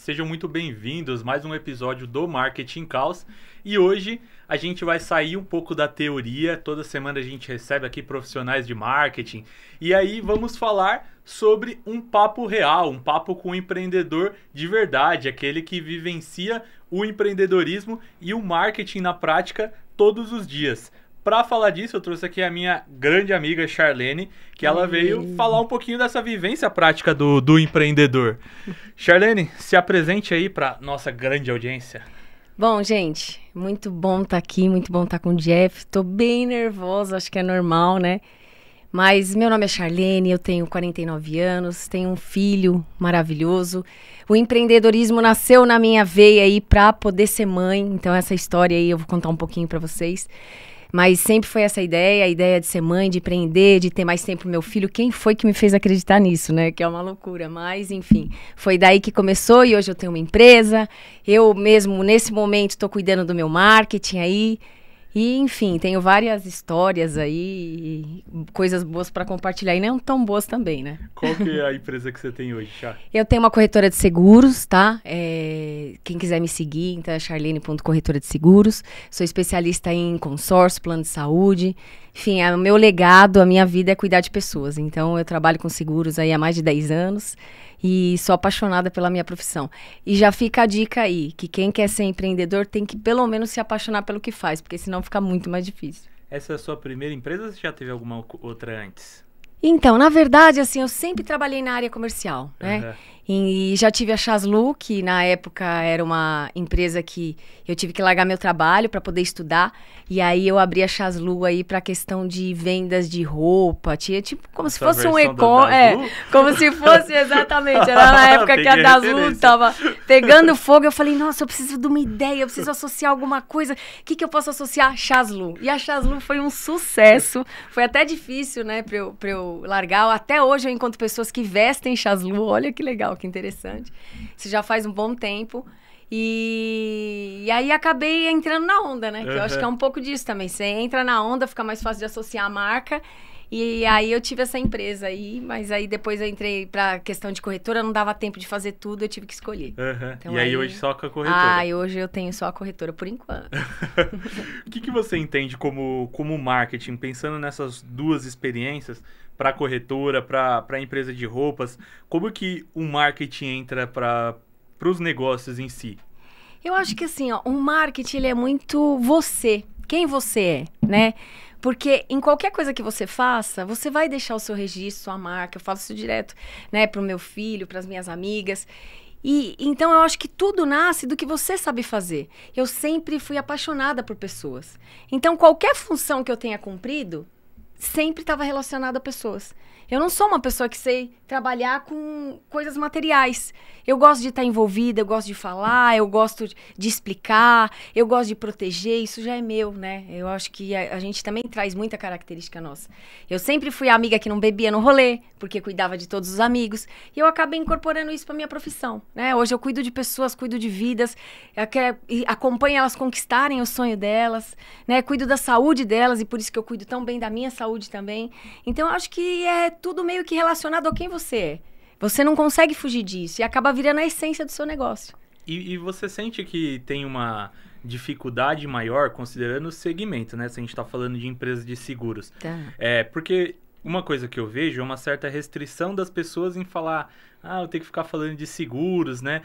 Sejam muito bem-vindos a mais um episódio do Marketing Caos. E hoje a gente vai sair um pouco da teoria. Toda semana a gente recebe aqui profissionais de marketing. E aí vamos falar sobre um papo real, um papo com um empreendedor de verdade, aquele que vivencia o empreendedorismo e o marketing na prática todos os dias. Para falar disso, eu trouxe aqui a minha grande amiga Charlene, que ela veio falar um pouquinho dessa vivência prática do empreendedor. Charlene, se apresente aí para nossa grande audiência. Bom, gente, muito bom estar aqui, muito bom estar com o Jeff. Tô bem nervosa, acho que é normal, né? Mas meu nome é Charlene, eu tenho 49 anos, tenho um filho maravilhoso. O empreendedorismo nasceu na minha veia aí para poder ser mãe, então essa história aí eu vou contar um pouquinho para vocês. Mas sempre foi essa ideia, a ideia de ser mãe, de empreender, de ter mais tempo pro meu filho. Quem foi que me fez acreditar nisso, né? Que é uma loucura, mas enfim. Foi daí que começou e hoje eu tenho uma empresa. Eu mesmo, nesse momento, estou cuidando do meu marketing aí. E, enfim, tenho várias histórias aí, coisas boas para compartilhar e não tão boas também, né? Qual que é a empresa que você tem hoje, Char? Eu tenho uma corretora de seguros, tá? Quem quiser me seguir, então é charlene.corretora de seguros. Sou especialista em consórcio, plano de saúde. Enfim, o meu legado, a minha vida é cuidar de pessoas. Então, eu trabalho com seguros aí há mais de 10 anos. E sou apaixonada pela minha profissão. E já fica a dica aí, que quem quer ser empreendedor tem que pelo menos se apaixonar pelo que faz, porque senão fica muito mais difícil. Essa é a sua primeira empresa ou você já teve alguma outra antes? Então, na verdade, assim, eu sempre trabalhei na área comercial, né? E já tive a Chaslu, que na época era uma empresa que eu tive que largar meu trabalho para poder estudar. E aí eu abri a Chaslu aí para questão de vendas de roupa. Tinha tipo como se fosse um e-commerce. Como se fosse exatamente. Era na época que a Daslu tava pegando fogo. Eu falei, nossa, eu preciso de uma ideia, eu preciso associar alguma coisa. O que eu posso associar? Chaslu. E a Chaslu foi um sucesso. Foi até difícil, né, pra eu largar. Até hoje eu encontro pessoas que vestem Chaslu. Olha que legal, que interessante. Isso já faz um bom tempo. E aí acabei entrando na onda, né? Que eu acho que é um pouco disso também. Você entra na onda, fica mais fácil de associar a marca. E aí eu tive essa empresa aí, mas aí depois eu entrei pra questão de corretora, não dava tempo de fazer tudo, eu tive que escolher. Então, e aí hoje só com a corretora? Hoje eu tenho só a corretora por enquanto. O que você entende como marketing, pensando nessas duas experiências, para corretora, para empresa de roupas, como que o marketing entra para os negócios em si? Eu acho que assim, ó, o marketing ele é muito você, quem você é, né? Porque em qualquer coisa que você faça, você vai deixar o seu registro, sua marca. Eu falo isso direto, né, pro meu filho, para as minhas amigas. E então eu acho que tudo nasce do que você sabe fazer. Eu sempre fui apaixonada por pessoas. Então qualquer função que eu tenha cumprido sempre estava relacionada a pessoas. Eu não sou uma pessoa que sei trabalhar com coisas materiais. Eu gosto de estar envolvida, eu gosto de falar, eu gosto de explicar, eu gosto de proteger, isso já é meu, né? Eu acho que a gente também traz muita característica nossa. Eu sempre fui a amiga que não bebia no rolê, porque cuidava de todos os amigos, e eu acabei incorporando isso para minha profissão, né? Hoje eu cuido de pessoas, cuido de vidas, acompanho elas conquistarem o sonho delas, né? Cuido da saúde delas, e por isso que eu cuido tão bem da minha saúde também. Então eu acho que é tudo meio que relacionado a quem você é. Você não consegue fugir disso e acaba virando a essência do seu negócio. E você sente que tem uma dificuldade maior, considerando o segmento, né? Se a gente está falando de empresas de seguros. Tá. Porque uma coisa que eu vejo é uma certa restrição das pessoas em falar, eu tenho que ficar falando de seguros, né?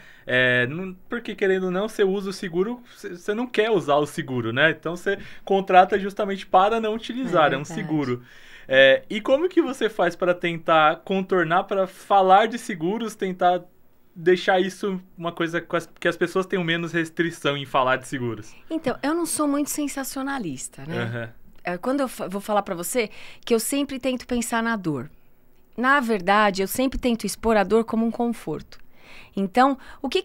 Porque, querendo ou não, você usa o seguro, você não quer usar o seguro, né? Então, você contrata justamente para não utilizar, é um seguro. E como que você faz para tentar contornar, para falar de seguros, tentar deixar isso uma coisa que as pessoas tenham menos restrição em falar de seguros? Então, eu não sou muito sensacionalista, né? Quando eu vou falar para você que eu sempre tento pensar na dor. Na verdade, eu sempre tento expor a dor como um conforto. Então, o que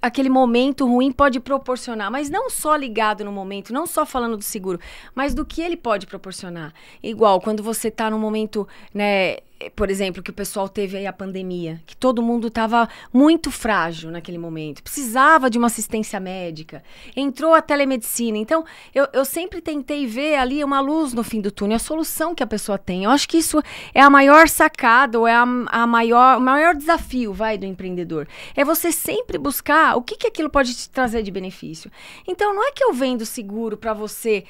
aquele momento ruim pode proporcionar, mas não só ligado no momento, não só falando do seguro, mas do que ele pode proporcionar. Igual, quando você está num momento, né, por exemplo, que o pessoal teve aí a pandemia, que todo mundo estava muito frágil naquele momento, precisava de uma assistência médica, entrou a telemedicina. Então, eu sempre tentei ver ali uma luz no fim do túnel, a solução que a pessoa tem. Eu acho que isso é a maior sacada, ou é o maior desafio, do empreendedor. É você sempre buscar o que aquilo pode te trazer de benefício. Então, não é que eu vendo seguro para você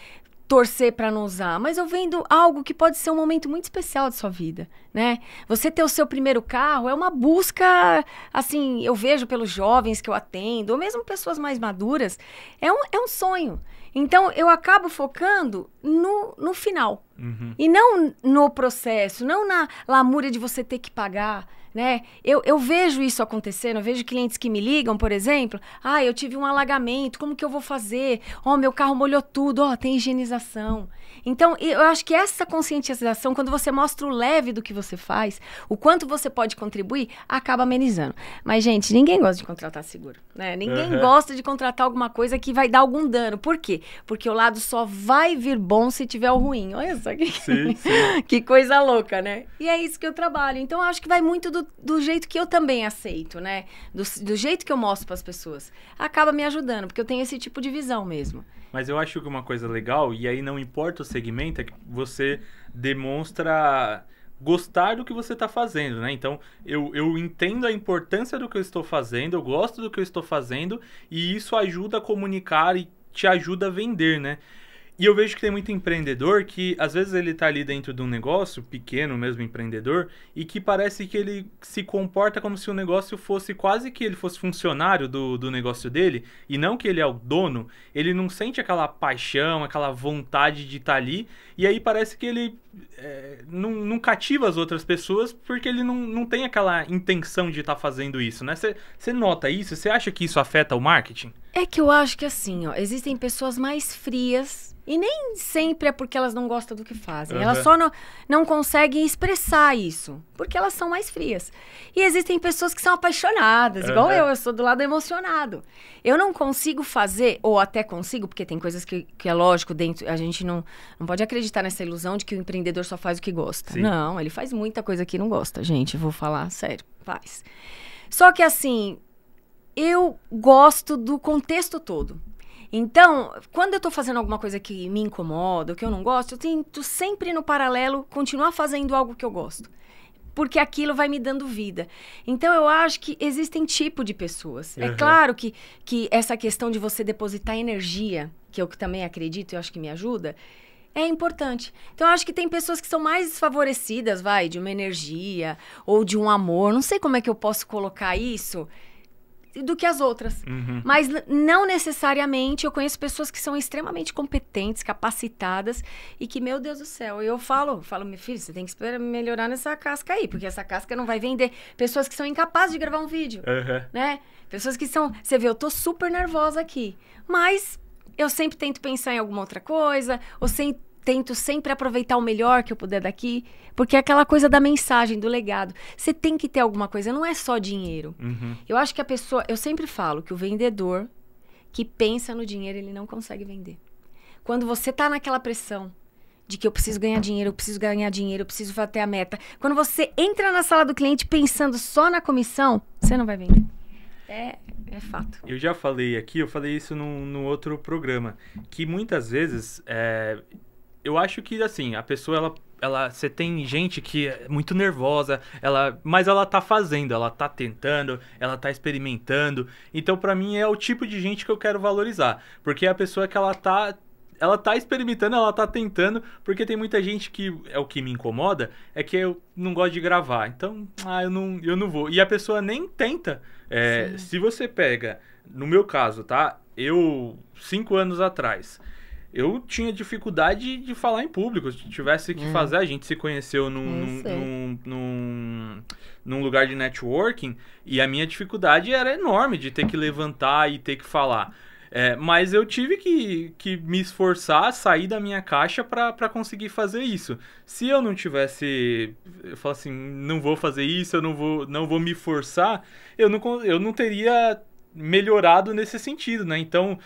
torcer para não usar, mas eu vendo algo que pode ser um momento muito especial da sua vida, né? Você ter o seu primeiro carro é uma busca, assim, eu vejo pelos jovens que eu atendo, ou mesmo pessoas mais maduras, é um sonho. Então, eu acabo focando no final. E não no processo, não na lamúria de você ter que pagar, né? Eu vejo isso acontecendo, eu vejo clientes que me ligam, por exemplo, eu tive um alagamento, como que eu vou fazer? Meu carro molhou tudo, tem higienização. Então, eu acho que essa conscientização, quando você mostra o leve do que você faz, o quanto você pode contribuir, acaba amenizando. Mas, gente, ninguém gosta de contratar seguro, né? Ninguém gosta de contratar alguma coisa que vai dar algum dano. Por quê? Porque o lado só vai vir bom se tiver o ruim. Olha só que coisa louca, né? E é isso que eu trabalho. Então, eu acho que vai muito do jeito que eu também aceito, né? Do jeito que eu mostro para as pessoas. Acaba me ajudando, porque eu tenho esse tipo de visão mesmo. Mas eu acho que uma coisa legal, e aí não importa o segmento, é que você demonstra gostar do que você está fazendo, né? Então, eu entendo a importância do que eu estou fazendo, eu gosto do que eu estou fazendo, e isso ajuda a comunicar e te ajuda a vender, né? E eu vejo que tem muito empreendedor que, às vezes, ele tá ali dentro de um negócio, pequeno mesmo empreendedor, e que parece que ele se comporta como se o negócio fosse quase que ele fosse funcionário do negócio dele, e não que ele é o dono. Ele não sente aquela paixão, aquela vontade de estar ali, e aí parece que ele não cativa as outras pessoas porque ele não tem aquela intenção de estar fazendo isso, né? Você nota isso? Você acha que isso afeta o marketing? É que eu acho que assim, existem pessoas mais frias. E nem sempre é porque elas não gostam do que fazem. Elas só não conseguem expressar isso. Porque elas são mais frias. E existem pessoas que são apaixonadas. Igual eu sou do lado emocionado. Eu não consigo fazer, ou até consigo, porque tem coisas que é lógico, dentro, a gente não pode acreditar nessa ilusão de que o empreendedor só faz o que gosta. Sim. Não, ele faz muita coisa que não gosta, gente. Vou falar sério, faz. Só que assim, eu gosto do contexto todo. Então, quando eu tô fazendo alguma coisa que me incomoda, que eu não gosto, eu tento sempre no paralelo continuar fazendo algo que eu gosto. Porque aquilo vai me dando vida. Então, eu acho que existem tipos de pessoas. É claro que essa questão de você depositar energia, que eu também acredito e eu acho que me ajuda, é importante. Então, eu acho que tem pessoas que são mais desfavorecidas, de uma energia ou de um amor. Não sei como é que eu posso colocar isso do que as outras. Mas não necessariamente. Eu conheço pessoas que são extremamente competentes, capacitadas e que, meu Deus do céu, eu falo, meu filho, você tem que melhorar nessa casca aí, porque essa casca não vai vender. Pessoas que são incapazes de gravar um vídeo, né? Pessoas que são... Você vê, eu tô super nervosa aqui, mas eu sempre tento pensar em alguma outra coisa, ou tento sempre aproveitar o melhor que eu puder daqui, porque é aquela coisa da mensagem, do legado. Você tem que ter alguma coisa, não é só dinheiro. Eu acho que a pessoa... Eu sempre falo que o vendedor que pensa no dinheiro, ele não consegue vender. Quando você tá naquela pressão de que eu preciso ganhar dinheiro, eu preciso bater a meta. Quando você entra na sala do cliente pensando só na comissão, você não vai vender. É fato. Eu já falei aqui, eu falei isso num outro programa, que muitas vezes... Eu acho que, assim, a pessoa, você tem gente que é muito nervosa, mas ela tá fazendo, ela tá tentando, ela tá experimentando. Então, pra mim, é o tipo de gente que eu quero valorizar. Porque é a pessoa que ela tá experimentando, ela tá tentando, porque tem muita gente que, o que me incomoda, é que eu não gosto de gravar. Então, eu não vou. E a pessoa nem tenta. Se você pega, no meu caso, tá? 5 anos atrás... Eu tinha dificuldade de falar em público. Se tivesse que fazer, a gente se conheceu num lugar de networking e a minha dificuldade era enorme de ter que levantar e ter que falar. Mas eu tive que me esforçar, sair da minha caixa para conseguir fazer isso. Se eu não tivesse... Eu falo assim, não vou fazer isso, eu não vou me forçar, eu não teria melhorado nesse sentido, né? Então,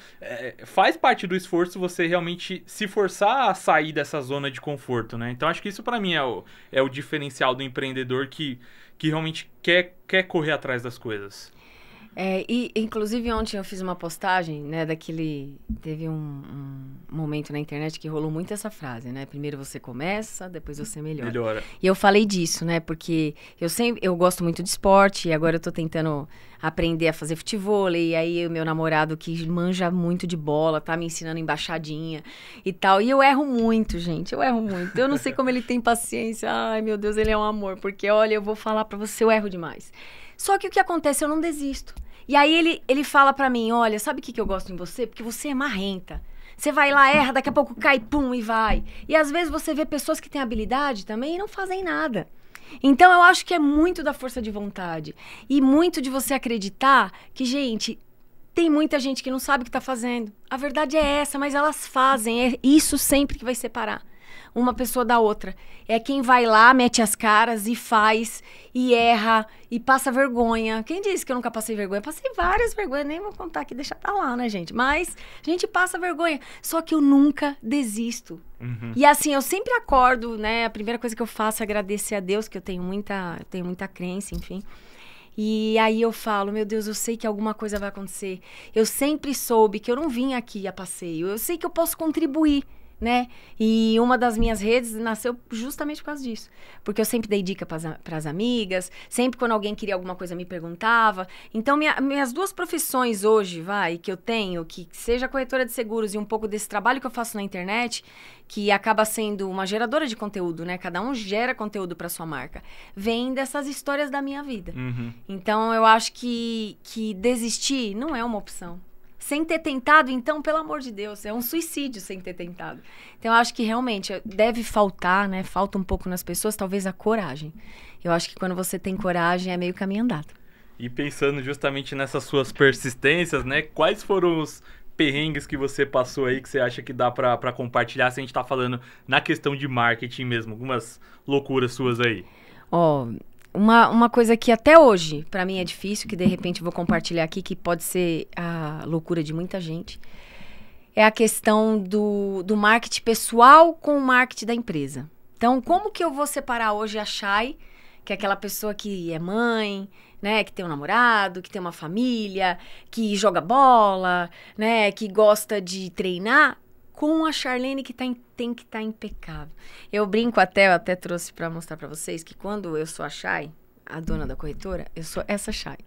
faz parte do esforço você realmente se forçar a sair dessa zona de conforto, né? Então, acho que isso para mim é o diferencial do empreendedor que realmente quer correr atrás das coisas. E inclusive ontem eu fiz uma postagem, né, teve um momento na internet que rolou muito essa frase, né, primeiro você começa, depois você melhora. E eu falei disso, né, porque eu gosto muito de esporte, e agora eu tô tentando aprender a fazer futevôlei, e aí o meu namorado que manja muito de bola, tá me ensinando embaixadinha e tal, e eu erro muito, gente, eu não sei como ele tem paciência, ai meu Deus, ele é um amor, porque olha, eu vou falar pra você, eu erro demais. Só que o que acontece, eu não desisto. E aí ele fala pra mim, olha, sabe o que eu gosto em você? Porque você é marrenta. Você vai lá, erra, daqui a pouco cai, pum, e vai. E às vezes você vê pessoas que têm habilidade também e não fazem nada. Então eu acho que é muito da força de vontade. E muito de você acreditar que, gente, tem muita gente que não sabe o que tá fazendo. A verdade é essa, mas elas fazem. É isso sempre que vai separar uma pessoa da outra. É quem vai lá, mete as caras e faz, e erra, e passa vergonha. Quem disse que eu nunca passei vergonha? Passei várias vergonhas, nem vou contar aqui, deixa pra lá, né, gente? Mas a gente passa vergonha. Só que eu nunca desisto. Uhum. E assim, eu sempre acordo, né? A primeira coisa que eu faço é agradecer a Deus, que eu tenho muita crença, enfim. E aí eu falo, meu Deus, eu sei que alguma coisa vai acontecer. Eu sempre soube que eu não vim aqui a passeio. Eu sei que eu posso contribuir, né? E uma das minhas redes nasceu justamente por causa disso. Porque eu sempre dei dica para as amigas, sempre quando alguém queria alguma coisa me perguntava. Então, minhas duas profissões hoje, que eu tenho, que seja corretora de seguros e um pouco desse trabalho que eu faço na internet, que acaba sendo uma geradora de conteúdo, né? Cada um gera conteúdo para sua marca. Vem dessas histórias da minha vida. Uhum. Então, eu acho que desistir não é uma opção. Sem ter tentado, então, pelo amor de Deus, é um suicídio sem ter tentado. Então, eu acho que realmente deve faltar, né? Falta um pouco nas pessoas, talvez a coragem. Eu acho que quando você tem coragem, é meio caminho andado. E pensando justamente nessas suas persistências, né? Quais foram os perrengues que você passou aí que você acha que dá pra compartilhar, se a gente tá falando na questão de marketing mesmo? Algumas loucuras suas aí. Uma coisa que até hoje, pra mim, é difícil, que de repente vou compartilhar aqui, que pode ser a loucura de muita gente, é a questão do marketing pessoal com o marketing da empresa. Então, como que eu vou separar hoje a Chay, que é aquela pessoa que é mãe, né, que tem um namorado, que tem uma família, que joga bola, né, que gosta de treinar, com a Charlene que tem que estar impecável. Eu brinco eu até trouxe para mostrar para vocês que quando eu sou a Chay, a dona da corretora, eu sou essa Chay.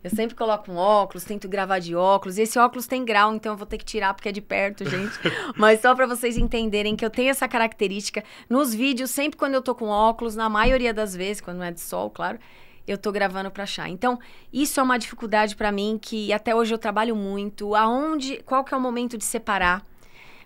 Eu sempre coloco um óculos, tento gravar de óculos, e esse óculos tem grau, então eu vou ter que tirar porque é de perto, gente. Mas só para vocês entenderem que eu tenho essa característica. Nos vídeos, sempre quando eu tô com óculos, na maioria das vezes, quando não é de sol, claro, eu tô gravando pra Chay. Então, isso é uma dificuldade para mim, que até hoje eu trabalho muito. Qual que é o momento de separar?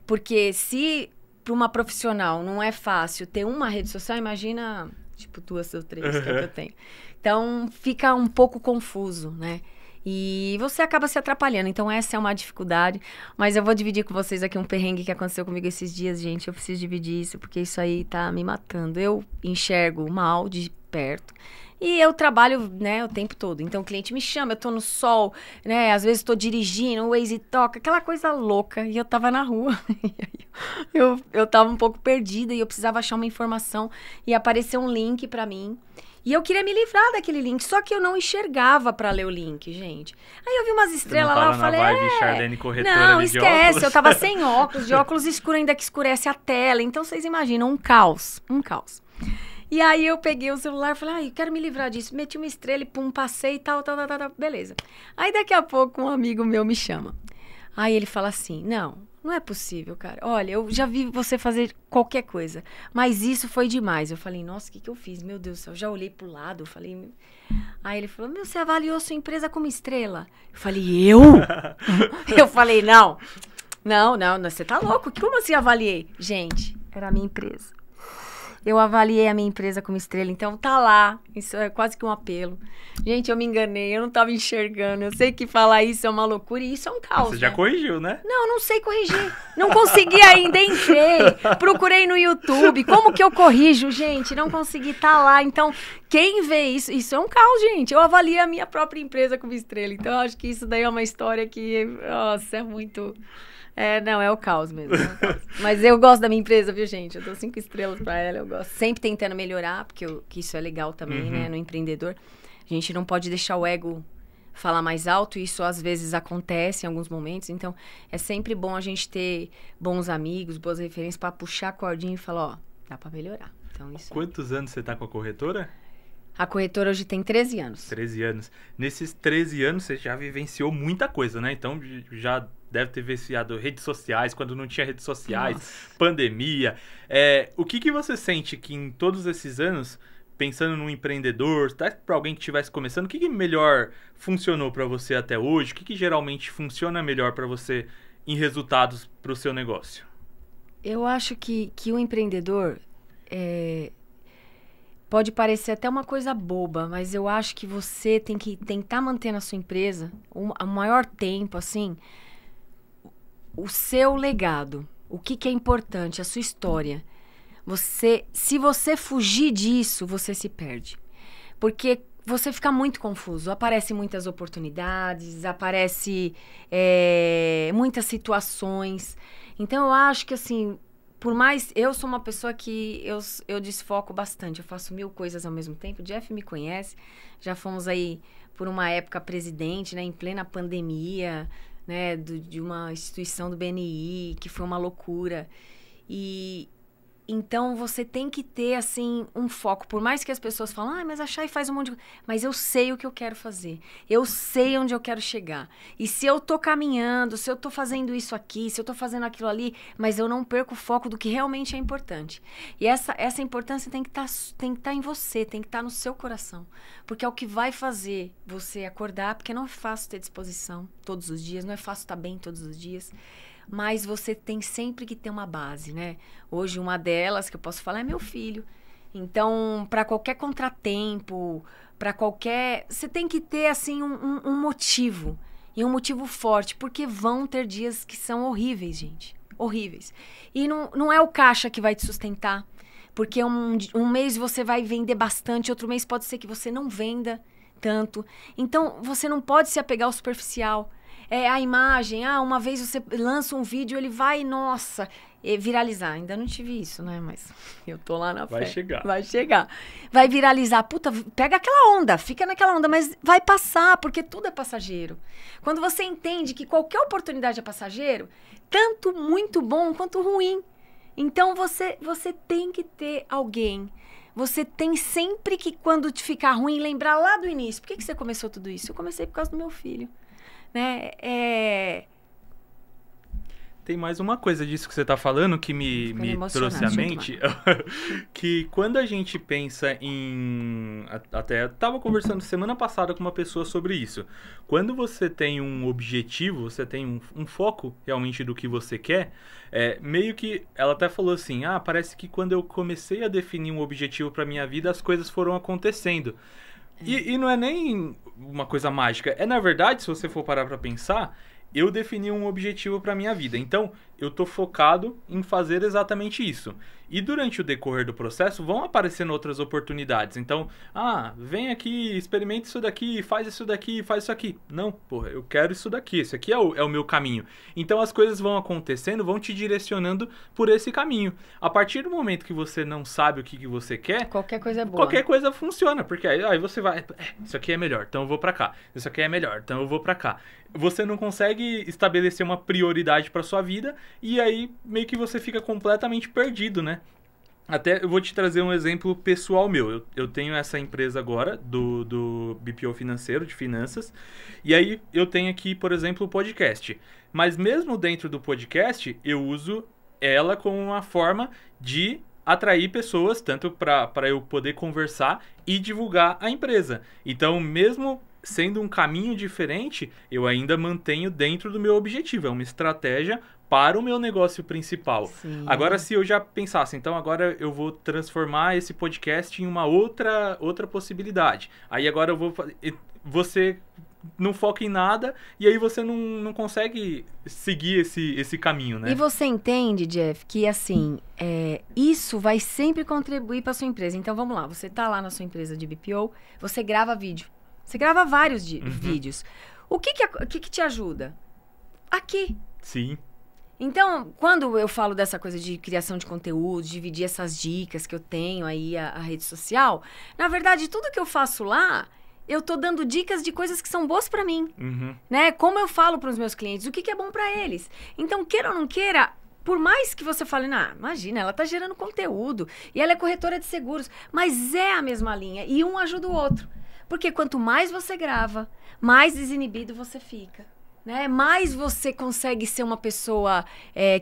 Porque se para uma profissional não é fácil ter uma rede social, imagina, tipo, 2 ou 3 que eu tenho. Então, fica um pouco confuso, né? E você acaba se atrapalhando. Então, essa é uma dificuldade. Mas eu vou dividir com vocês aqui um perrengue que aconteceu comigo esses dias, gente. Eu preciso dividir isso, porque isso aí tá me matando. Eu enxergo mal de perto. E eu trabalho, né, o tempo todo. Então, o cliente me chama, eu tô no sol, né? Às vezes tô dirigindo, o Waze toca, aquela coisa louca. E eu tava na rua. eu tava um pouco perdida e eu precisava achar uma informação. E apareceu um link pra mim. E eu queria me livrar daquele link, só que eu não enxergava pra ler o link, gente. Aí eu vi umas estrelas lá, eu falei, Charlene corretora não, de esquece, óculos. eu tava sem óculos, de óculos escuro ainda que escurece a tela. Então, vocês imaginam, um caos. E aí eu peguei o celular e falei, eu quero me livrar disso. Meti uma estrela e pum, passei e tal, beleza. Aí daqui a pouco um amigo meu me chama. Aí ele fala assim, não é possível, cara. Olha, eu já vi você fazer qualquer coisa, mas isso foi demais. Eu falei, nossa, o que eu fiz? Meu Deus do céu, eu já olhei pro lado, eu falei... Aí ele falou, você avaliou sua empresa como estrela? Eu falei, eu? Eu falei, não, você tá louco? Como assim avaliei? Gente, era a minha empresa. Eu avaliei a minha empresa como estrela, então tá lá. Isso é quase que um apelo. Gente, eu me enganei, eu não tava enxergando. Eu sei que falar isso é uma loucura e isso é um caos. Você já corrigiu, né? Não, não sei corrigir. Não consegui ainda, entrei. Procurei no YouTube. Como que eu corrijo, gente? Não consegui, tá lá. Então, quem vê isso é um caos, gente. Eu avaliei a minha própria empresa como estrela. Então, eu acho que isso daí é uma história que, nossa, é muito... não, é o caos mesmo. É o caos. Mas eu gosto da minha empresa, viu, gente? Eu dou 5 estrelas pra ela, eu gosto. Sempre tentando melhorar, porque que isso é legal também, né? No empreendedor. A gente não pode deixar o ego falar mais alto. Isso, às vezes, acontece em alguns momentos. Então, é sempre bom a gente ter bons amigos, boas referências pra puxar a cordinha e falar, ó, dá pra melhorar. Então, isso... Quantos anos você tá com a corretora? A corretora hoje tem 13 anos. 13 anos. Nesses 13 anos, você já vivenciou muita coisa, né? Então, já deve ter vivenciado redes sociais, quando não tinha redes sociais, pandemia. O que você sente que em todos esses anos, pensando num empreendedor, até para alguém que estivesse começando, o que melhor funcionou para você até hoje? O que geralmente funciona melhor para você em resultados para o seu negócio? Eu acho que o empreendedor... Pode parecer até uma coisa boba, mas eu acho que você tem que tentar manter na sua empresa o maior tempo, assim, o seu legado. O que é importante, a sua história. Se você fugir disso, você se perde. Porque você fica muito confuso. Aparecem muitas oportunidades, aparecem muitas situações. Então, eu acho que, assim... Por mais, eu sou uma pessoa que eu desfoco bastante, eu faço 1000 coisas ao mesmo tempo. O Jeff me conhece, já fomos aí por uma época presidente, né, em plena pandemia, né, de uma instituição do BNI, que foi uma loucura. E então você tem que ter, assim, um foco. Por mais que as pessoas falem, mas a Chay faz um monte de coisa. Mas eu sei o que eu quero fazer. Eu sei onde eu quero chegar. E se eu tô caminhando, se eu tô fazendo isso aqui, se eu tô fazendo aquilo ali, mas eu não perco o foco do que realmente é importante. E essa importância tem que estar em você, tem que estar no seu coração. Porque é o que vai fazer você acordar, porque não é fácil ter disposição todos os dias, não é fácil estar bem todos os dias. Mas você tem sempre que ter uma base, né? Hoje, uma delas que eu posso falar é meu filho. Então, para qualquer contratempo, para qualquer... Você tem que ter, assim, um motivo. E um motivo forte. Porque vão ter dias que são horríveis, gente. Horríveis. E não é o caixa que vai te sustentar. Porque um mês você vai vender bastante, outro mês pode ser que você não venda tanto. Então, você não pode se apegar ao superficial. A imagem, uma vez você lança um vídeo, ele vai, nossa, viralizar. Ainda não tive isso, né? Mas eu tô lá na fé. Vai chegar. Vai chegar. Vai viralizar. Puta, pega aquela onda, fica naquela onda, mas vai passar, porque tudo é passageiro. Quando você entende que qualquer oportunidade é passageiro, tanto muito bom quanto ruim. Então, você tem que ter alguém. Você tem sempre que, quando te ficar ruim, lembrar lá do início. Por que você começou tudo isso? Eu comecei por causa do meu filho. Né? Tem mais uma coisa disso que você está falando que me trouxe à mente, que quando a gente pensa em... Até eu estava conversando semana passada com uma pessoa sobre isso. Quando você tem um objetivo, você tem um foco realmente do que você quer, meio que ela até falou assim, parece que quando eu comecei a definir um objetivo para minha vida, as coisas foram acontecendo. E não é nem uma coisa mágica. Na verdade, se você for parar para pensar, eu defini um objetivo para minha vida. Então, eu tô focado em fazer exatamente isso. E durante o decorrer do processo, vão aparecendo outras oportunidades. Então, vem aqui, experimente isso daqui, faz isso isso aqui. Não, porra, eu quero isso daqui. Esse aqui é o meu caminho. Então, as coisas vão acontecendo, vão te direcionando por esse caminho. A partir do momento que você não sabe o que você quer... Qualquer coisa é boa. Qualquer coisa funciona, porque aí você vai... Isso aqui é melhor, então eu vou pra cá. Isso aqui é melhor, então eu vou pra cá. Você não consegue estabelecer uma prioridade pra sua vida e aí meio que você fica completamente perdido, né? Até eu vou te trazer um exemplo pessoal meu. Eu tenho essa empresa agora, do BPO financeiro, de finanças. E aí eu tenho aqui, por exemplo, o podcast. Mas mesmo dentro do podcast, eu uso ela como uma forma de atrair pessoas, tanto para eu poder conversar e divulgar a empresa. Então, mesmo sendo um caminho diferente, eu ainda mantenho dentro do meu objetivo. É uma estratégia para o meu negócio principal. Sim. Agora, se eu já pensasse, então agora eu vou transformar esse podcast em uma outra possibilidade. Aí agora eu vou fazer... Você não foca em nada e aí você não consegue seguir esse caminho, né? E você entende, Jeff, que assim, isso vai sempre contribuir para sua empresa. Então vamos lá, você tá lá na sua empresa de BPO, você grava vídeo. Você grava vários vídeos. O que te ajuda? Aqui. Sim. Então, quando eu falo dessa coisa de criação de conteúdo, dividir essas dicas que eu tenho aí, a rede social, na verdade, tudo que eu faço lá, eu tô dando dicas de coisas que são boas pra mim, né? Como eu falo pros meus clientes, o que é bom pra eles. Então, queira ou não queira, por mais que você fale, imagina, ela tá gerando conteúdo e ela é corretora de seguros, mas é a mesma linha e um ajuda o outro. Porque quanto mais você grava, mais desinibido você fica. Né? Mais você consegue ser uma pessoa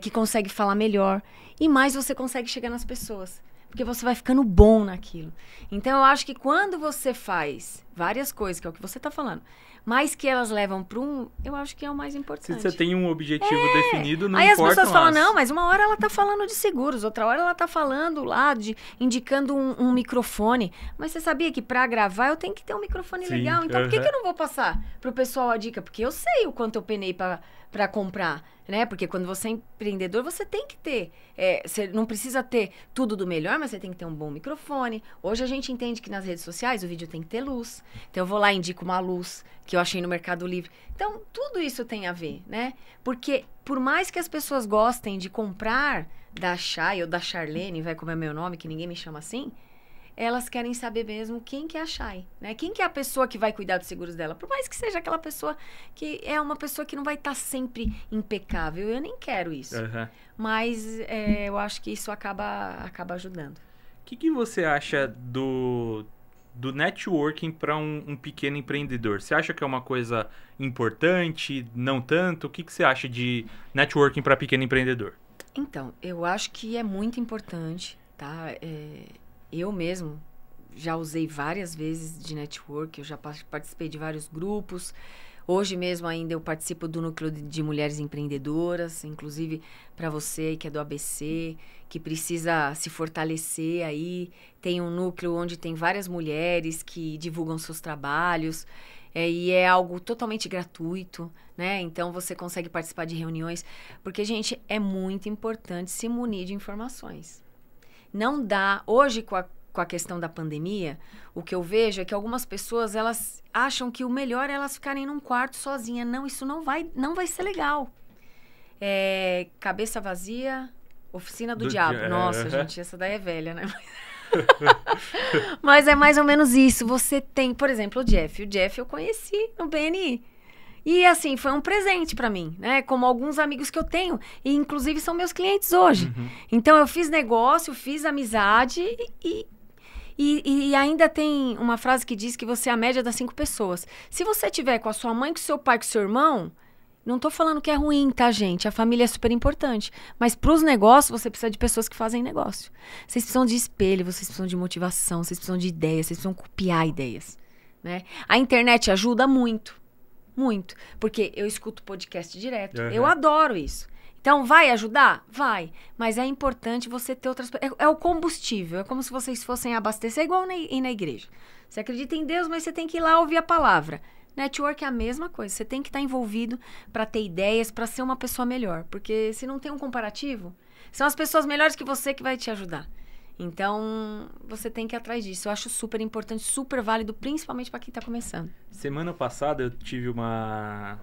que consegue falar melhor e mais você consegue chegar nas pessoas, porque você vai ficando bom naquilo. Então eu acho que quando você faz várias coisas, que é o que você está falando, mas que elas levam para eu acho que é o mais importante. Se você tem um objetivo definido, não aí importa. Aí as pessoas falam, não, mas uma hora ela tá falando de seguros, outra hora ela tá falando lá, indicando um microfone. Mas você sabia que para gravar eu tenho que ter um microfone legal? Então por que eu não vou passar pro pessoal a dica? Porque eu sei o quanto eu penei para comprar, né? Porque quando você é empreendedor, você tem que ter... você não precisa ter tudo do melhor, mas você tem que ter um bom microfone. Hoje a gente entende que nas redes sociais o vídeo tem que ter luz. Então eu vou lá e indico uma luz que eu achei no Mercado Livre. Então tudo isso tem a ver, né? Porque por mais que as pessoas gostem de comprar da Chay ou da Charlene, vai como é meu nome, que ninguém me chama assim... elas querem saber mesmo quem que é a Chay, né? Quem que é a pessoa que vai cuidar dos seguros dela. Por mais que seja aquela pessoa que é uma pessoa que não vai estar sempre impecável. Eu nem quero isso. Mas eu acho que isso acaba ajudando. O que você acha do networking para um pequeno empreendedor? Você acha que é uma coisa importante? Não tanto? O que você acha de networking para pequeno empreendedor? Então, eu acho que é muito importante, tá? Eu mesmo já usei várias vezes de network, eu já participei de vários grupos. Hoje mesmo ainda eu participo do núcleo de mulheres empreendedoras, inclusive para você que é do ABC, que precisa se fortalecer aí. Tem um núcleo onde tem várias mulheres que divulgam seus trabalhos. E é algo totalmente gratuito, né? Então você consegue participar de reuniões. Porque, gente, é muito importante se munir de informações. Não dá... Hoje, com a questão da pandemia, o que eu vejo é que algumas pessoas, elas acham que o melhor é elas ficarem num quarto sozinha. Não, isso não vai ser legal. Cabeça vazia, oficina do diabo. Nossa, gente, essa daí é velha, né? Mas é mais ou menos isso. Você tem, por exemplo, o Jeff. O Jeff eu conheci no BNI. E, assim, foi um presente pra mim, né? Como alguns amigos que eu tenho. E, inclusive, são meus clientes hoje. Então, eu fiz negócio, fiz amizade e ainda tem uma frase que diz que você é a média das 5 pessoas. Se você tiver com a sua mãe, com o seu pai, com o seu irmão... Não tô falando que é ruim, tá, gente? A família é super importante. Mas pros negócios, você precisa de pessoas que fazem negócio. Vocês precisam de espelho, vocês precisam de motivação, vocês precisam de ideias, vocês precisam copiar ideias, né? A internet ajuda muito. Muito. Porque eu escuto podcast direto. Eu adoro isso. Então, vai ajudar? Vai. Mas é importante você ter outras... É o combustível. É como se vocês fossem abastecer, igual ir na igreja. Você acredita em Deus, mas você tem que ir lá ouvir a palavra. Network é a mesma coisa. Você tem que estar envolvido para ter ideias, para ser uma pessoa melhor. Porque se não tem um comparativo, são as pessoas melhores que você que vai te ajudar. Então, você tem que ir atrás disso. Eu acho super importante, super válido, principalmente para quem está começando. Semana passada eu tive uma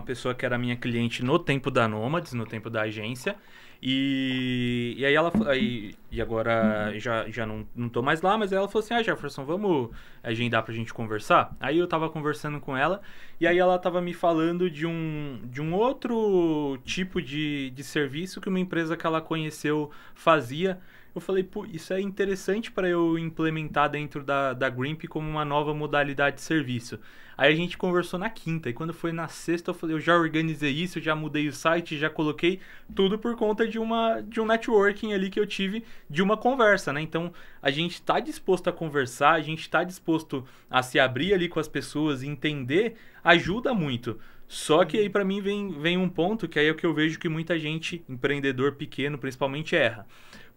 pessoa que era minha cliente no tempo da Nômades, no tempo da agência. E aí ela... E agora já não tô mais lá, mas ela falou assim, Jefferson, vamos agendar pra gente conversar? Aí eu tava conversando com ela, e aí ela tava me falando de um outro tipo de serviço que uma empresa que ela conheceu fazia. eu falei, pô, isso é interessante para eu implementar dentro da Grimp como uma nova modalidade de serviço. Aí a gente conversou na quinta, e quando foi na sexta eu falei, eu já organizei isso, já mudei o site, já coloquei tudo por conta de um networking ali que eu tive de uma conversa, né? Então a gente está disposto a conversar, a gente está disposto a se abrir ali com as pessoas e entender, ajuda muito. Só que aí para mim vem um ponto que aí é o que eu vejo que muita gente, empreendedor pequeno principalmente, erra.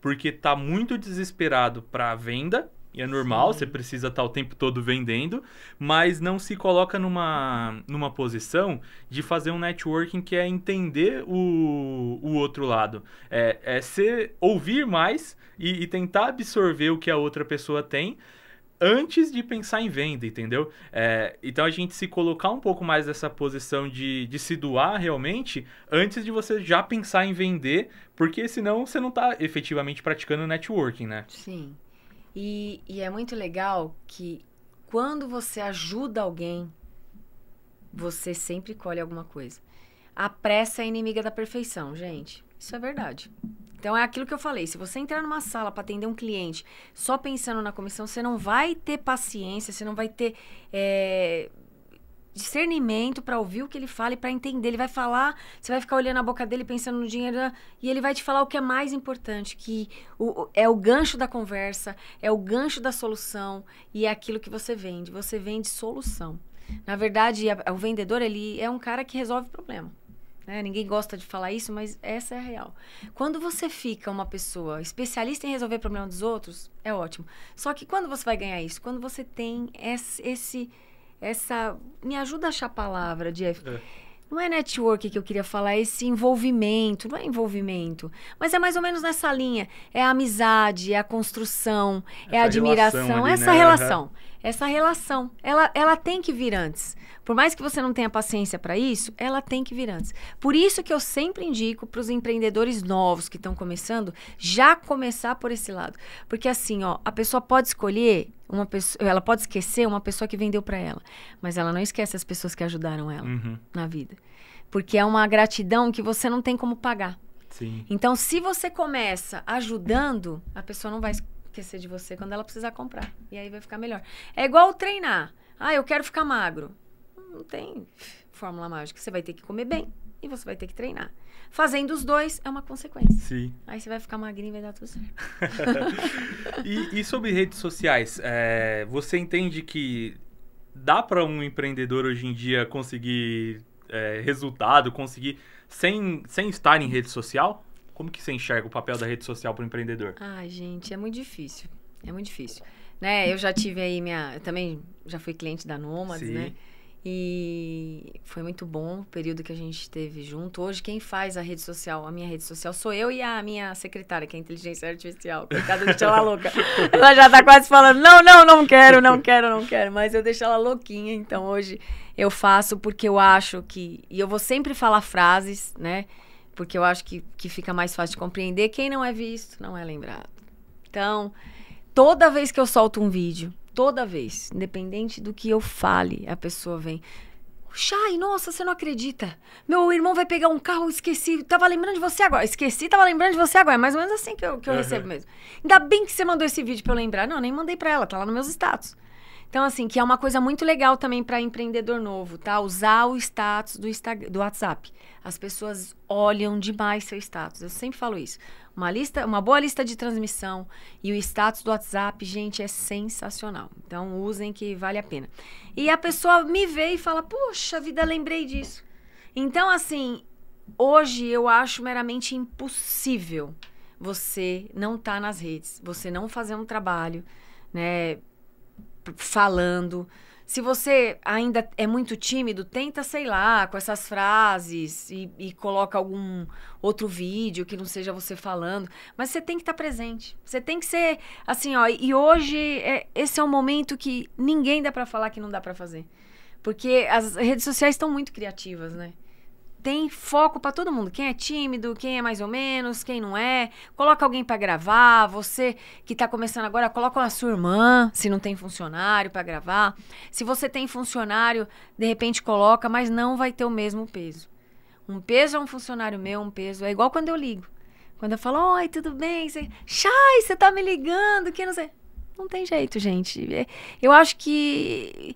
Porque tá muito desesperado para venda, e é normal, você precisa estar o tempo todo vendendo, mas não se coloca numa posição de fazer um networking que é entender o outro lado. Ouvir mais e tentar absorver o que a outra pessoa tem antes de pensar em venda, entendeu? Então a gente se colocar um pouco mais nessa posição de se doar realmente antes de você já pensar em vender, porque senão você não está efetivamente praticando networking, né? Sim. E é muito legal que quando você ajuda alguém, você sempre colhe alguma coisa. A pressa é inimiga da perfeição, gente. Isso é verdade. Então é aquilo que eu falei. Se você entrar numa sala para atender um cliente só pensando na comissão, você não vai ter paciência, você não vai ter discernimento para ouvir o que ele fala e para entender. Ele vai falar, você vai ficar olhando a boca dele pensando no dinheiro e ele vai te falar o que é mais importante, que é o gancho da conversa, é o gancho da solução e é aquilo que você vende. Você vende solução. Na verdade, o vendedor, ele é um cara que resolve problema. Ninguém gosta de falar isso, mas essa é a real. Quando você fica uma pessoa especialista em resolver problema dos outros, é ótimo. Só que quando você vai ganhar isso? Quando você tem me ajuda a achar a palavra, Jeff. Não é network que eu queria falar, é esse envolvimento. Não é envolvimento, mas é mais ou menos nessa linha. É a amizade, é a construção, é a admiração. Ali, essa né? relação. Essa relação, ela tem que vir antes. Por mais que você não tenha paciência para isso, ela tem que vir antes. Por isso que eu sempre indico para os empreendedores novos que estão começando, já começar por esse lado. Porque assim, a pessoa pode escolher ela pode esquecer uma pessoa que vendeu para ela, mas ela não esquece as pessoas que ajudaram ela na vida. Porque é uma gratidão que você não tem como pagar. Sim. Então, se você começa ajudando, a pessoa não vai esquecer de você quando ela precisar comprar. E aí vai ficar melhor. É igual treinar. Eu quero ficar magro. Não tem fórmula mágica. Você vai ter que comer bem e você vai ter que treinar. Fazendo os dois é uma consequência. Sim. Aí você vai ficar magrinho e vai dar tudo certo. E sobre redes sociais, você entende que dá para um empreendedor hoje em dia conseguir resultado, conseguir sem estar em rede social? Como que você enxerga o papel da rede social para o empreendedor? Gente, é muito difícil. É muito difícil. Eu já tive aí eu também já fui cliente da Nômades, né? E foi muito bom o período que a gente teve junto. Hoje, quem faz a rede social, a minha rede social, sou eu e a minha secretária, que é a inteligência artificial. Coitada, deixa ela louca. Ela já tá quase falando, não quero. Mas eu deixo ela louquinha. Então, hoje, eu faço porque eu acho que... E eu vou sempre falar frases, né? Porque eu acho que fica mais fácil de compreender. Quem não é visto, não é lembrado. Então, toda vez que eu solto um vídeo... Toda vez, independente do que eu fale, a pessoa vem. Chay, nossa, você não acredita. Meu irmão vai pegar um carro, esqueci. Tava lembrando de você agora. Tava lembrando de você agora. É mais ou menos assim que eu recebo mesmo. Ainda bem que você mandou esse vídeo pra eu lembrar. Não, nem mandei pra ela, tá lá nos meus status. Então, assim, que é uma coisa muito legal também para empreendedor novo, tá? Usar o status do WhatsApp. As pessoas olham demais seu status. Eu sempre falo isso. Uma boa lista de transmissão e o status do WhatsApp, gente, é sensacional. Então, usem que vale a pena. E a pessoa me vê e fala, puxa vida, lembrei disso. Então, assim, hoje eu acho meramente impossível você não estar nas redes, você não fazer um trabalho, né, falando. Se você ainda é muito tímido, tenta, sei lá, com essas frases e coloca algum outro vídeo que não seja você falando. Mas você tem que estar presente. Você tem que ser assim, e hoje esse é um momento que ninguém dá pra falar que não dá pra fazer. Porque as redes sociais estão muito criativas, né? Tem foco pra todo mundo. Quem é tímido, quem é mais ou menos, quem não é. Coloca alguém pra gravar. Você que tá começando agora, coloca a sua irmã, se não tem funcionário pra gravar. Se você tem funcionário, de repente coloca, mas não vai ter o mesmo peso. Um peso é um funcionário meu, um peso é igual quando eu ligo. Quando eu falo, oi, tudo bem? Chay, você tá me ligando, que não sei. Não tem jeito, gente. Eu acho que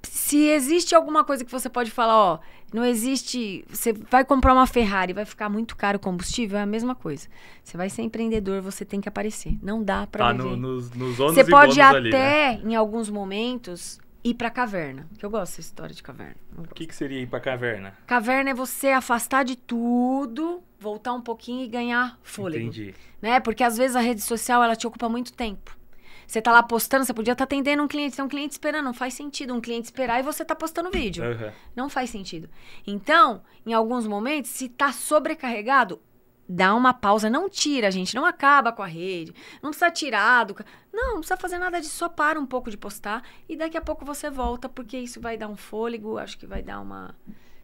se existe alguma coisa que você pode falar, ó, não existe... Você vai comprar uma Ferrari, vai ficar muito caro o combustível, é a mesma coisa. Você vai ser empreendedor, você tem que aparecer. Não dá pra viver. Nos ônus você e pode bônus até, ali, né? em alguns momentos, ir pra caverna. Que eu gosto dessa história de caverna. O que seria ir pra caverna? Caverna é você afastar de tudo, voltar um pouquinho e ganhar fôlego. Entendi. Né? Porque às vezes a rede social, ela te ocupa muito tempo. Você tá lá postando, você podia estar atendendo um cliente, tem um cliente esperando, não faz sentido um cliente esperar e você tá postando vídeo. Uhum. Não faz sentido. Então, em alguns momentos, se tá sobrecarregado, dá uma pausa, não tira, gente, não acaba com a rede, não precisa tirar não precisa fazer nada disso, só para um pouco de postar e daqui a pouco você volta, porque isso vai dar um fôlego, acho que vai dar uma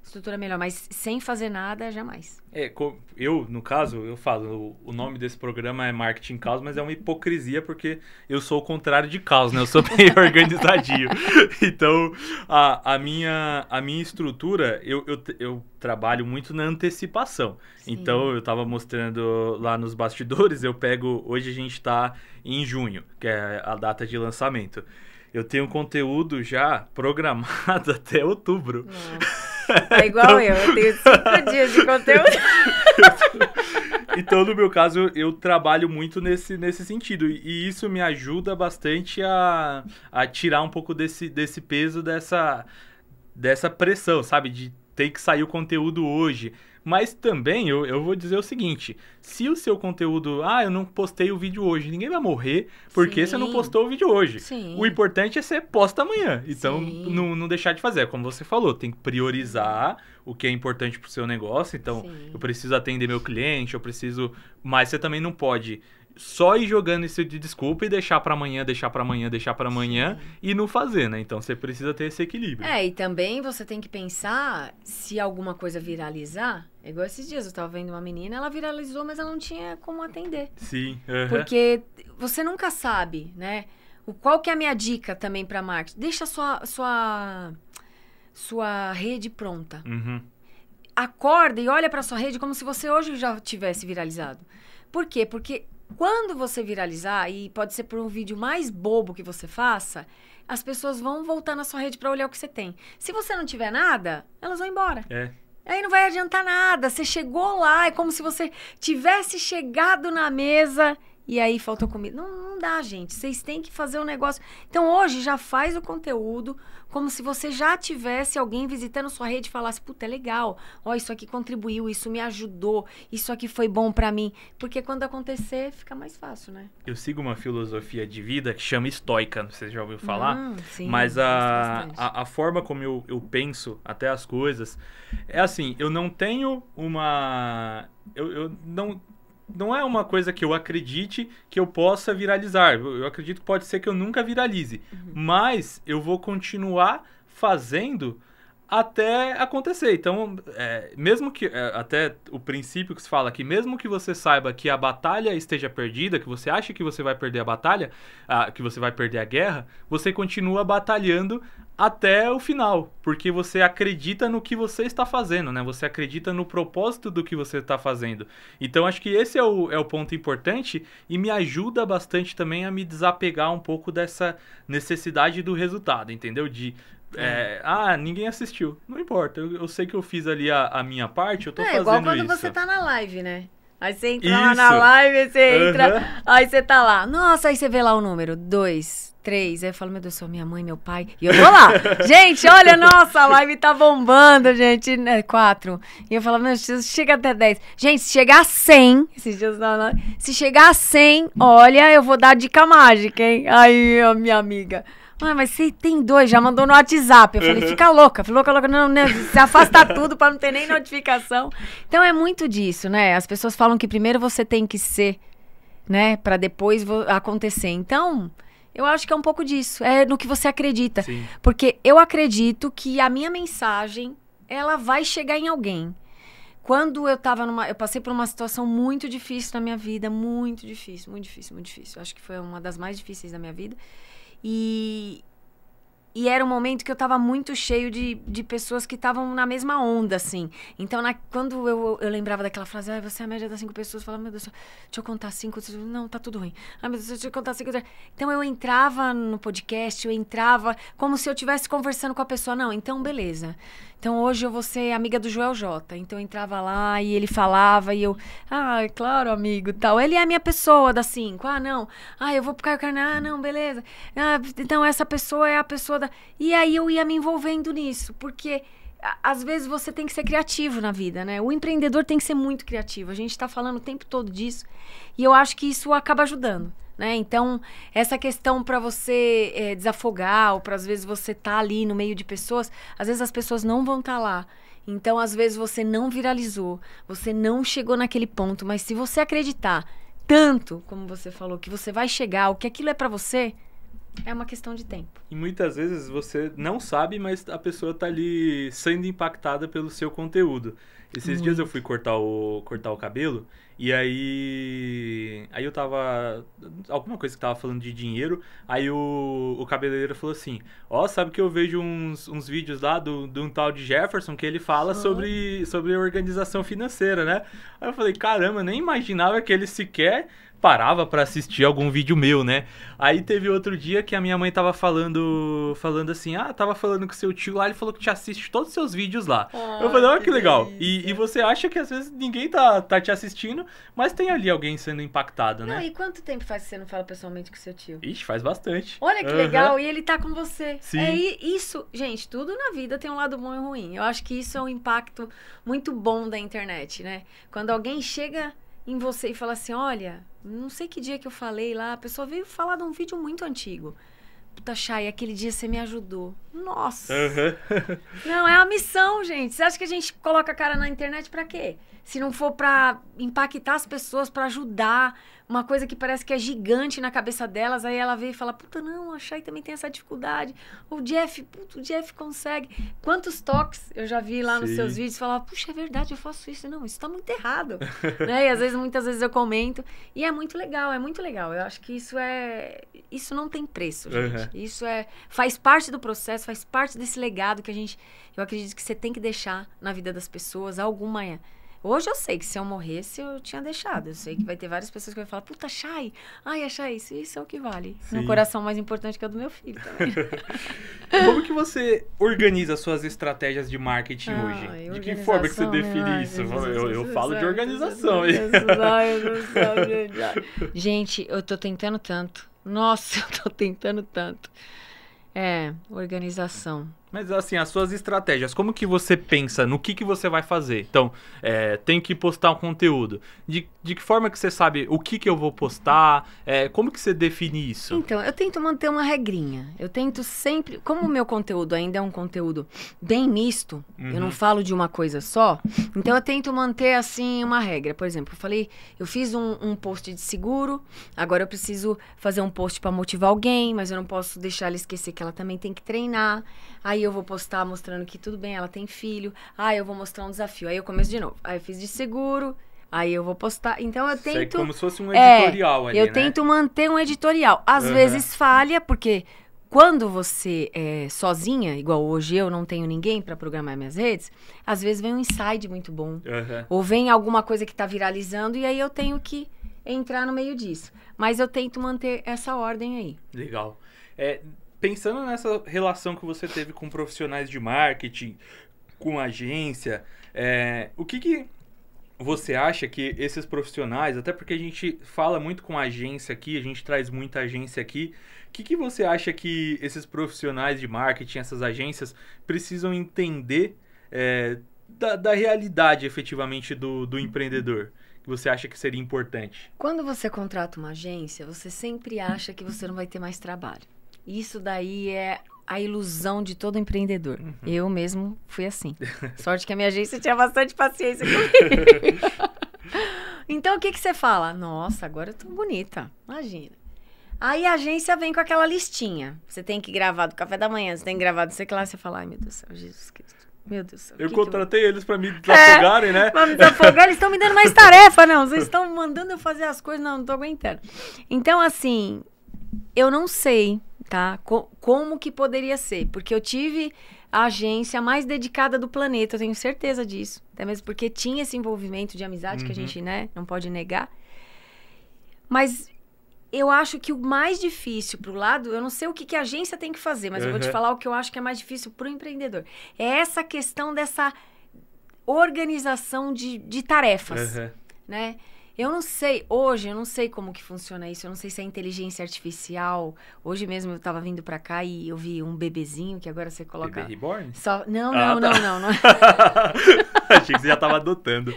estrutura melhor, mas sem fazer nada, jamais. Eu, no caso, eu falo, o nome desse programa é Marketing Caos, mas é uma hipocrisia, porque eu sou o contrário de caos, né? Eu sou bem organizadinho. Então, a minha estrutura, eu trabalho muito na antecipação. Sim. Então, eu tava mostrando lá nos bastidores, hoje a gente tá em junho, que é a data de lançamento. Eu tenho conteúdo já programado até outubro. Nossa. É igual eu tenho 5 dias de conteúdo. Então, no meu caso, eu trabalho muito nesse sentido. E isso me ajuda bastante a tirar um pouco desse peso, dessa pressão, sabe? De ter que sair o conteúdo hoje. Mas também eu vou dizer o seguinte, se o seu conteúdo, eu não postei o vídeo hoje, ninguém vai morrer porque você não postou o vídeo hoje. Sim. O importante é você posta amanhã, então não deixar de fazer, como você falou, tem que priorizar o que é importante pro seu negócio, então eu preciso atender meu cliente, mas você também não pode só ir jogando isso de desculpa e deixar pra amanhã e não fazer, né? Então você precisa ter esse equilíbrio. E também você tem que pensar se alguma coisa viralizar. É igual esses dias, eu tava vendo uma menina, ela viralizou, mas ela não tinha como atender. Sim. Porque você nunca sabe, né? Qual que é a minha dica também pra marketing? Deixa a sua rede pronta. Uhum. Acorda e olha pra sua rede como se você hoje já tivesse viralizado. Por quê? Porque quando você viralizar, e pode ser por um vídeo mais bobo que você faça, as pessoas vão voltar na sua rede para olhar o que você tem. Se você não tiver nada, elas vão embora. Aí não vai adiantar nada. Você chegou lá, é como se você tivesse chegado na mesa e aí faltou comida. Não dá, gente. Vocês têm que fazer um negócio. Então, hoje, já faz o conteúdo como se você já tivesse alguém visitando sua rede e falasse, puta, é legal. Ó, isso aqui contribuiu, isso me ajudou, isso aqui foi bom pra mim. Porque quando acontecer, fica mais fácil, né? Eu sigo uma filosofia de vida que chama estoica, você já ouviu falar? Sim, mas a forma como eu penso até as coisas é assim, eu não tenho uma... Não é uma coisa que eu acredite que eu possa viralizar. Eu acredito que pode ser que eu nunca viralize. Mas eu vou continuar fazendo até acontecer. Então, mesmo que... até o princípio que se fala aqui, mesmo que você saiba que a batalha esteja perdida, que você acha que você vai perder a batalha, que você vai perder a guerra, você continua batalhando até o final, porque você acredita no que você está fazendo, né? Você acredita no propósito do que você está fazendo. Então, acho que esse é o ponto importante e me ajuda bastante também a me desapegar um pouco dessa necessidade do resultado, entendeu? Ninguém assistiu. Não importa, eu sei que eu fiz ali a minha parte, eu tô fazendo isso. É igual quando você tá na live, né? Aí você entra lá na live, você entra, aí você tá lá. Nossa, aí você vê lá o número, 2, 3. Aí eu falo, meu Deus do céu, minha mãe, meu pai. E eu tô lá. Gente, olha, nossa, a live tá bombando, gente. 4. E eu falo, meu Deus, chega até 10. Gente, se chegar a 100, esses dias se chegar a 100, olha, eu vou dar dica mágica, hein? Aí, minha amiga. Mas você tem 2, já mandou no WhatsApp. Eu falei, fica louca, não, se afasta tudo pra não ter nem notificação. Então é muito disso, né? As pessoas falam que primeiro você tem que ser, né? Pra depois acontecer. Então, eu acho que é um pouco disso. É no que você acredita. Sim. Porque eu acredito que a minha mensagem, ela vai chegar em alguém. Quando eu passei por uma situação muito difícil na minha vida, muito difícil. Acho que foi uma das mais difíceis da minha vida. E E era um momento que eu tava muito cheio de pessoas que estavam na mesma onda, assim. Então, quando eu lembrava daquela frase, você é a média das 5 pessoas, eu falava, meu Deus, deixa eu contar 5. Não, tá tudo ruim. Meu Deus, deixa eu contar 5. Então, eu entrava no podcast, eu entrava como se eu estivesse conversando com a pessoa. Não, então, beleza. Então, hoje eu vou ser amiga do Joel J. Então, eu entrava lá e ele falava e eu... é claro, amigo, tal. Ele é a minha pessoa das 5. Não. Eu vou pro Caio Carneiro. Não, beleza. Então, essa pessoa é a pessoa da... E aí, eu ia me envolvendo nisso. Porque, às vezes, você tem que ser criativo na vida, né? O empreendedor tem que ser muito criativo. A gente tá falando o tempo todo disso. E eu acho que isso acaba ajudando. Né? Então, essa questão para você desafogar, ou para às vezes você tá ali no meio de pessoas, às vezes as pessoas não vão estar lá. Então, às vezes você não viralizou, você não chegou naquele ponto, mas se você acreditar tanto, como você falou, que você vai chegar, o que aquilo é para você, é uma questão de tempo. E muitas vezes você não sabe, mas a pessoa tá ali sendo impactada pelo seu conteúdo. Esses dias eu fui cortar o cabelo e aí eu tava... Alguma coisa que tava falando de dinheiro, aí o cabeleireiro falou assim, sabe que eu vejo uns vídeos lá de um tal de Jefferson que ele fala sobre organização financeira, né? Aí eu falei, caramba, nem imaginava que ele sequer parava pra assistir algum vídeo meu, né? Aí teve outro dia que a minha mãe tava falando assim, tava falando com seu tio lá, ele falou que te assiste todos os seus vídeos lá. Eu falei, olha que legal. E você acha que às vezes ninguém tá te assistindo, mas tem ali alguém sendo impactado, né? Não, e quanto tempo faz que você não fala pessoalmente com seu tio? Ixi, faz bastante. Olha que legal, e ele tá com você. Sim. Isso, gente, tudo na vida tem um lado bom e ruim. Eu acho que isso é um impacto muito bom da internet, né? Quando alguém chega em você e fala assim, olha, não sei que dia que eu falei lá, a pessoa veio falar de um vídeo muito antigo. Puta, Chay, aquele dia você me ajudou. Nossa! Não, é a missão, gente. Você acha que a gente coloca a cara na internet pra quê? Se não for pra impactar as pessoas, pra ajudar, uma coisa que parece que é gigante na cabeça delas, aí ela vê e fala, puta, não, a Chay também tem essa dificuldade. O Jeff consegue. Quantos toques eu já vi lá nos seus vídeos, falava, puxa, é verdade, eu faço isso. Não, isso tá muito errado. Né? E muitas vezes eu comento. E é muito legal, é muito legal. Eu acho que isso não tem preço, gente. Isso faz parte do processo, faz parte desse legado que eu acredito que você tem que deixar na vida das pessoas, alguma... Hoje eu sei que se eu morresse, eu tinha deixado. Eu sei que vai ter várias pessoas que vão falar, puta, Chay, a Chay, isso é o que vale. Meu coração mais importante que é o do meu filho também. Como que você organiza suas estratégias de marketing hoje? De que forma que você define isso? Eu falo de organização. Gente, eu tô tentando tanto. Nossa, eu tô tentando tanto. Organização. Mas assim, as suas estratégias, como que você pensa no que você vai fazer? Então, tem que postar um conteúdo. De que forma que você sabe o que eu vou postar? Como que você define isso? Então, eu tento manter uma regrinha. Eu tento sempre... Como o meu conteúdo ainda é um conteúdo bem misto, eu não falo de uma coisa só, então eu tento manter, assim, uma regra. Por exemplo, eu fiz um post de seguro, agora eu preciso fazer um post para motivar alguém, mas eu não posso deixar ela esquecer que ela também tem que treinar. Aí eu vou postar mostrando que tudo bem, ela tem filho. Eu vou mostrar um desafio. Aí eu começo de novo. Aí eu fiz de seguro. Aí eu vou postar. Então eu tento... Isso é como se fosse um editorial ali, eu tento manter um editorial. Às vezes falha, porque quando você é sozinha, igual hoje eu não tenho ninguém para programar minhas redes, às vezes vem um insight muito bom. Ou vem alguma coisa que tá viralizando e aí eu tenho que entrar no meio disso. Mas eu tento manter essa ordem aí. Legal. Pensando nessa relação que você teve com profissionais de marketing, com agência, o que você acha que esses profissionais, até porque a gente fala muito com agência aqui, a gente traz muita agência aqui, o que você acha que esses profissionais de marketing, essas agências, precisam entender da realidade efetivamente do empreendedor? Que você acha que seria importante? Quando você contrata uma agência, você sempre acha que você não vai ter mais trabalho. Isso daí é a ilusão de todo empreendedor. Eu mesmo fui assim. Sorte que a minha agência tinha bastante paciência comigo. Então, o que você fala? Nossa, agora eu tô bonita. Imagina. Aí a agência vem com aquela listinha. Você tem que gravar do café da manhã, você tem que gravar do sei que lá. Você fala, ai meu Deus do céu, Jesus Cristo. Meu Deus do céu. Eu contratei eles pra me desafogarem, né? Pra me desafogar, eles estão me dando mais tarefa, não. Vocês estão mandando eu fazer as coisas, não tô aguentando. Então, assim, eu não sei tá? Como que poderia ser? Porque eu tive a agência mais dedicada do planeta, eu tenho certeza disso. Até mesmo porque tinha esse envolvimento de amizade que a gente, né, não pode negar. Mas eu acho que o mais difícil pro lado, eu não sei o que a agência tem que fazer, mas eu vou te falar o que eu acho que é mais difícil pro empreendedor. É essa questão dessa organização de tarefas, né? Eu não sei, hoje, eu não sei como que funciona isso, eu não sei se é inteligência artificial. Hoje mesmo eu tava vindo pra cá e eu vi um bebezinho que agora você coloca... Bebê reborn? Só... Não. Achei que você já tava adotando.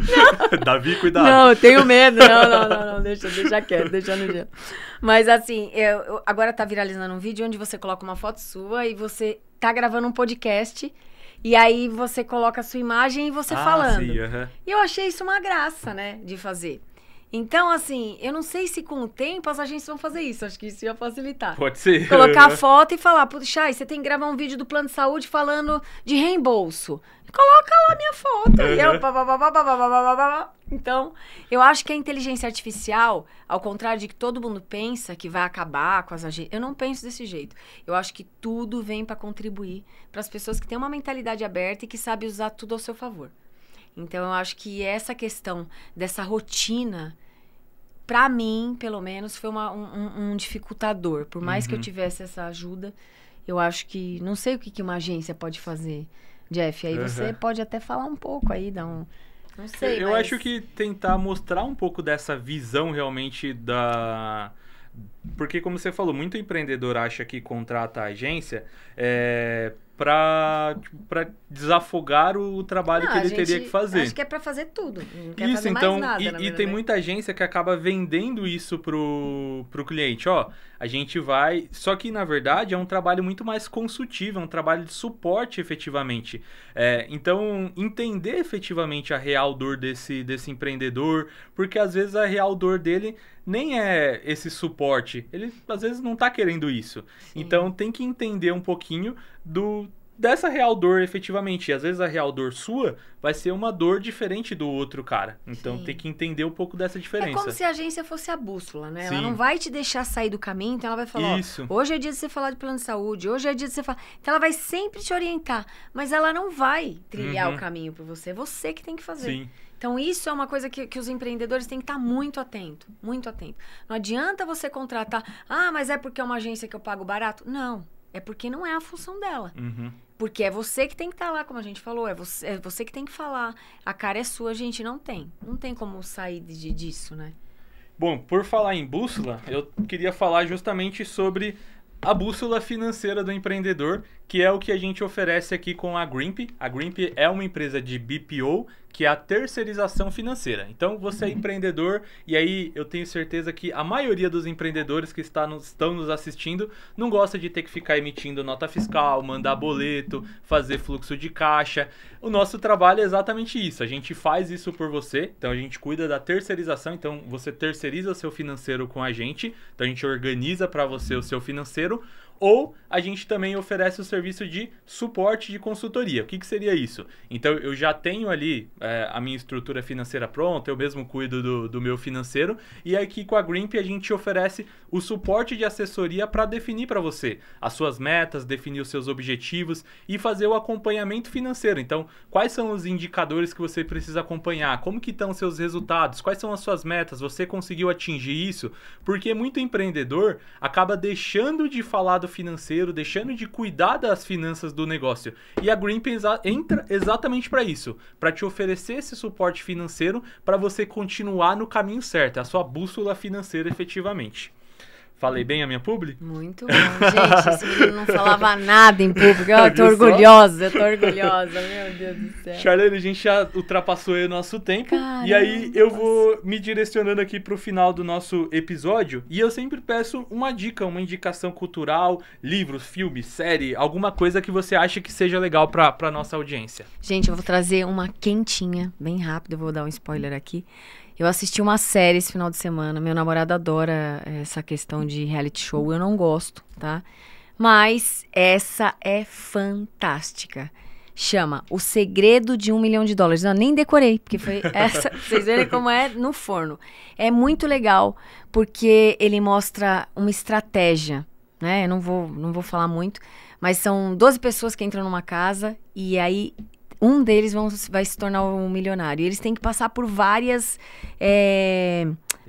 Davi, cuidado. Não, eu tenho medo. Não. Deixa quieto, deixa no gelo. Mas assim, agora tá viralizando um vídeo onde você coloca uma foto sua e você tá gravando um podcast... E aí você coloca a sua imagem e você falando. Sim, E eu achei isso uma graça, né, de fazer. Então, assim, eu não sei se com o tempo as agências vão fazer isso. Acho que isso ia facilitar. Pode ser. Colocar a foto e falar, puxa, você tem que gravar um vídeo do plano de saúde falando de reembolso. Coloca lá a minha foto. E eu... Então, eu acho que a inteligência artificial, ao contrário de que todo mundo pensa que vai acabar com as agências, eu não penso desse jeito. Eu acho que tudo vem para contribuir para as pessoas que têm uma mentalidade aberta e que sabem usar tudo ao seu favor. Então, eu acho que essa questão dessa rotina, para mim, pelo menos, foi um dificultador. Por mais que eu tivesse essa ajuda, eu acho que... Não sei o que uma agência pode fazer, Jeff. Aí você pode até falar um pouco aí, dar um... Não sei, Eu acho que tentar mostrar um pouco dessa visão realmente da... Porque, como você falou, muito empreendedor acha que contrata a agência para desafogar o trabalho que ele teria que fazer. Acho que é para fazer tudo. Não quer Isso, fazer então, mais nada, e tem muita agência que acaba vendendo isso pro cliente. Ó, a gente vai... Só que, na verdade, é um trabalho muito mais consultivo, é um trabalho de suporte, efetivamente. Então, entender efetivamente a real dor desse empreendedor, porque, às vezes, a real dor dele nem é esse suporte. Ele, às vezes, não tá querendo isso. Sim. Então, tem que entender um pouquinho dessa real dor, efetivamente. E, às vezes, a real dor sua vai ser uma dor diferente do outro cara. Então, tem que entender um pouco dessa diferença. É como se a agência fosse a bússola, né? Sim. Ela não vai te deixar sair do caminho, então ela vai falar, ó, hoje é dia de você falar de plano de saúde, hoje é dia de você falar... Então, ela vai sempre te orientar, mas ela não vai trilhar o caminho para você. É você que tem que fazer. Sim. Então, isso é uma coisa que os empreendedores têm que estar muito atento, muito atento. Não adianta você contratar, mas é porque é uma agência que eu pago barato? Não, é porque não é a função dela. Porque é você que tem que estar lá, como a gente falou, é você que tem que falar. A cara é sua, gente, não tem como sair disso, né? Bom, por falar em bússola, eu queria falar justamente sobre a bússola financeira do empreendedor, que é o que a gente oferece aqui com a Grimp. A Grimp é uma empresa de BPO, que é a terceirização financeira. Então, você é empreendedor, e aí eu tenho certeza que a maioria dos empreendedores que estão nos assistindo não gosta de ter que ficar emitindo nota fiscal, mandar boleto, fazer fluxo de caixa. O nosso trabalho é exatamente isso. A gente faz isso por você, então a gente cuida da terceirização, então você terceiriza o seu financeiro com a gente, então a gente organiza para você o seu financeiro. Ou a gente também oferece o serviço de suporte de consultoria. O que seria isso? Então, eu já tenho ali a minha estrutura financeira pronta, eu mesmo cuido do meu financeiro, e aqui com a Grimp a gente oferece o suporte de assessoria para definir para você as suas metas, definir os seus objetivos e fazer o acompanhamento financeiro. Então, quais são os indicadores que você precisa acompanhar? Como que estão os seus resultados? Quais são as suas metas? Você conseguiu atingir isso? Porque muito empreendedor acaba deixando de falar do financeiro, deixando de cuidar das finanças do negócio. E a Grimp entra exatamente para isso, para te oferecer esse suporte financeiro para você continuar no caminho certo, a sua bússola financeira efetivamente. Falei bem a minha publi? Muito bom, gente. Esse menino não falava nada em público. Eu tô orgulhosa, meu Deus do céu. Charlene, a gente já ultrapassou aí o nosso tempo. Caramba, e aí eu vou me direcionando aqui pro final do nosso episódio. E eu sempre peço uma dica, uma indicação cultural, livros, filme, série, alguma coisa que você acha que seja legal pra nossa audiência. Gente, eu vou trazer uma quentinha, bem rápido, eu vou dar um spoiler aqui. Eu assisti uma série esse final de semana. Meu namorado adora essa questão de reality show. Eu não gosto, tá? Mas essa é fantástica. Chama O Segredo de $1 Milhão. Eu nem decorei, porque foi essa. Vocês verem como é no forno. É muito legal, porque ele mostra uma estratégia, né? Eu não vou falar muito, mas são 12 pessoas que entram numa casa e aí um deles vai se tornar um milionário. E eles têm que passar por várias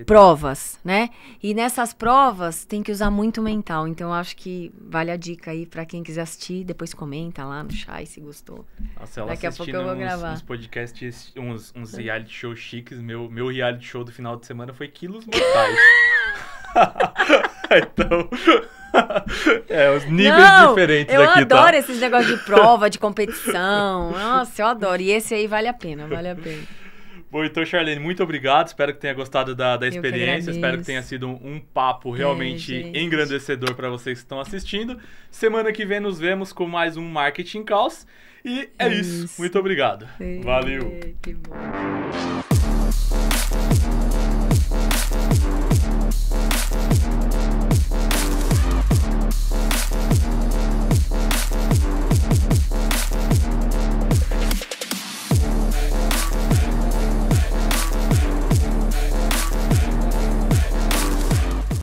provas, né? E nessas provas tem que usar muito mental. Então eu acho que vale a dica aí pra quem quiser assistir. Depois comenta lá no chat se gostou. Nossa, ela Daqui a pouco eu vou gravar. uns podcasts, uns reality shows chiques. Meu reality show do final de semana foi Quilos Mortais. Então, os níveis diferentes eu aqui, tá? Eu adoro esses negócios de prova, de competição. Nossa, eu adoro. E esse aí vale a pena. Bom, então, Charlene, muito obrigado. Espero que tenha gostado da experiência. Espero que tenha sido um papo realmente engrandecedor para vocês que estão assistindo. Semana que vem nos vemos com mais um Marketing Caos. E é isso. Muito obrigado. Valeu. Que bom.